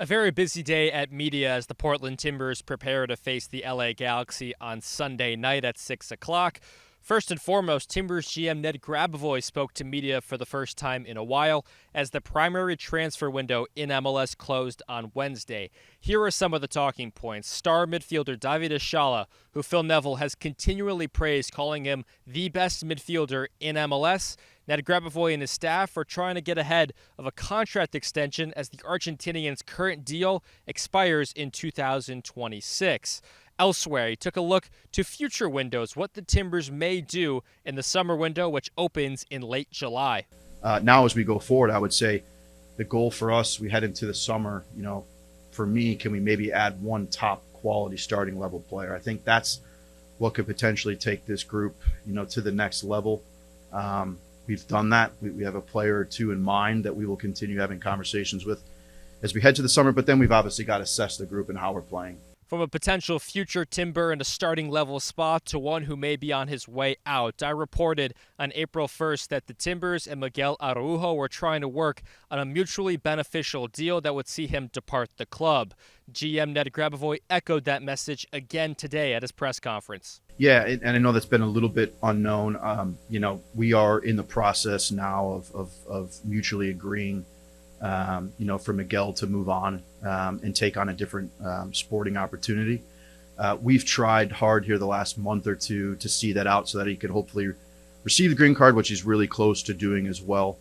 A very busy day at media as the Portland Timbers prepare to face the LA Galaxy on Sunday night at 6 o'clock. First and foremost, Timbers GM Ned Grabavoy spoke to media for the first time in a while as the primary transfer window in MLS closed on Wednesday. Here are some of the talking points. Star midfielder David Ayala, who Phil Neville has continually praised, calling him the best midfielder in MLS. Ned Grabavoy and his staff are trying to get ahead of a contract extension as the Argentinian's current deal expires in 2026. Elsewhere, he took a look to future windows, what the Timbers may do in the summer window, which opens in late July. Now, as we go forward, I would say the goal for us, we head into the summer, for me, can we maybe add one top quality starting level player? I think that's what could potentially take this group, to the next level. We've done that. We have a player or two in mind that we will continue having conversations with as we head to the summer, but then we've obviously got to assess the group and how we're playing. From a potential future Timber in a starting level spot to one who may be on his way out, I reported on April 1st that the Timbers and Miguel Araujo were trying to work on a mutually beneficial deal that would see him depart the club. GM Ned Grabavoy echoed that message again today at his press conference. Yeah, and I know that's been a little bit unknown. We are in the process now of mutually agreeing, for Miguel to move on and take on a different sporting opportunity. We've tried hard here the last month or two to see that out so that he could hopefully receive the green card, which he's really close to doing as well.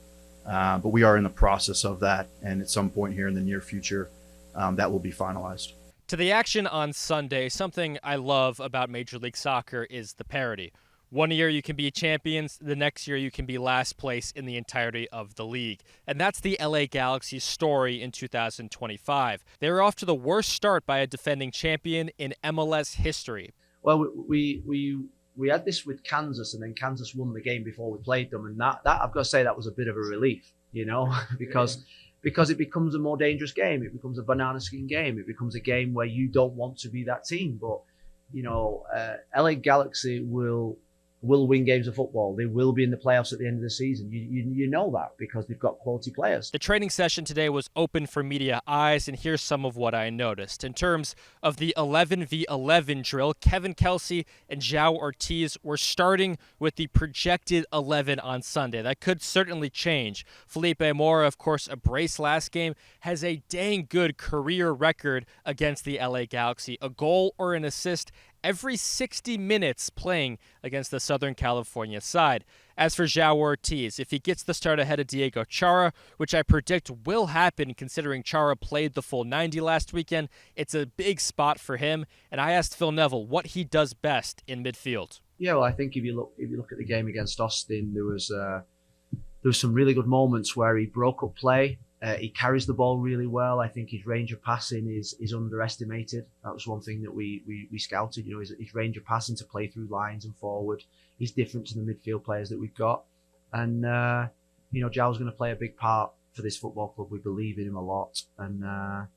But we are in the process of that, and at some point here in the near future, that will be finalized. To the action on Sunday, something I love about Major League Soccer is the parity. One year you can be champions, the next year you can be last place in the entirety of the league. And that's the LA Galaxy's story in 2025. They were off to the worst start by a defending champion in MLS history. Well, we had this with Kansas, and then Kansas won the game before we played them, and that I've got to say that was a bit of a relief, because it becomes a more dangerous game. It becomes a banana skin game. It becomes a game where you don't want to be that team. But LA Galaxy will win games of football. They will be in the playoffs at the end of the season. You know that because they've got quality players. The training session today was open for media eyes, and here's some of what I noticed. In terms of the 11v11 drill, Kevin Kelsey and João Ortiz were starting with the projected 11 on Sunday. That could certainly change. Felipe Mora, of course, a brace last game, has a dang good career record against the LA Galaxy. A goal or an assist every 60 minutes playing against the Southern California side. As for João Ortiz, if he gets the start ahead of Diego Chara, which I predict will happen considering Chara played the full 90 last weekend, it's a big spot for him. And I asked Phil Neville what he does best in midfield. Yeah, well, I think if you look at the game against Austin, there was some really good moments where he broke up play. He carries the ball really well. I think his range of passing is underestimated. That was one thing that we scouted. His range of passing to play through lines and forward. He's different to the midfield players that we've got. And, João's going to play a big part for this football club. We believe in him a lot. And, I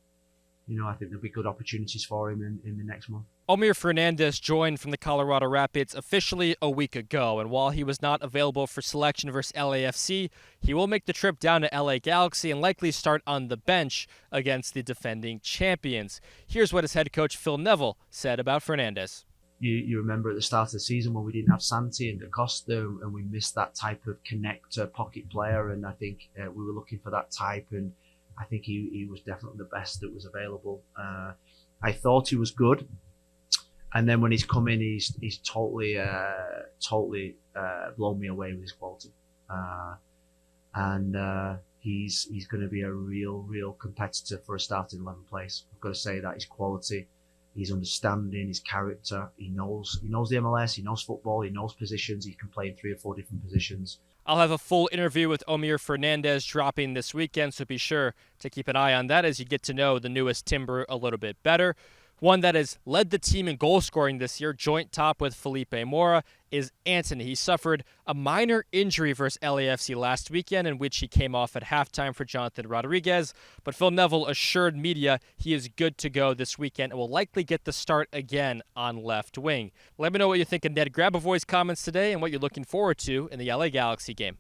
think there'll be good opportunities for him in the next month. Omir Fernandez joined from the Colorado Rapids officially a week ago, and while he was not available for selection versus LAFC, he will make the trip down to LA Galaxy and likely start on the bench against the defending champions. Here's what his head coach Phil Neville said about Fernandez. You remember at the start of the season when we didn't have Santi and Da Costa, and we missed that type of connector pocket player, and I think we were looking for that type, and I think he was definitely the best that was available. I thought he was good. And then when he's come in, he's totally blown me away with his quality. He's going to be a real competitor for a starting 11 place. I've got to say that his quality, his understanding, his character. He knows the MLS. He knows football. He knows positions. He can play in 3 or 4 different positions. I'll have a full interview with Omir Fernandez dropping this weekend, so be sure to keep an eye on that as you get to know the newest Timber a little bit better. One that has led the team in goal scoring this year, joint top with Felipe Mora, is Anthony. He suffered a minor injury versus LAFC last weekend in which he came off at halftime for Jonathan Rodriguez, but Phil Neville assured media he is good to go this weekend and will likely get the start again on left wing. Let me know what you think of Ned Grabavoy's comments today and what you're looking forward to in the LA Galaxy game.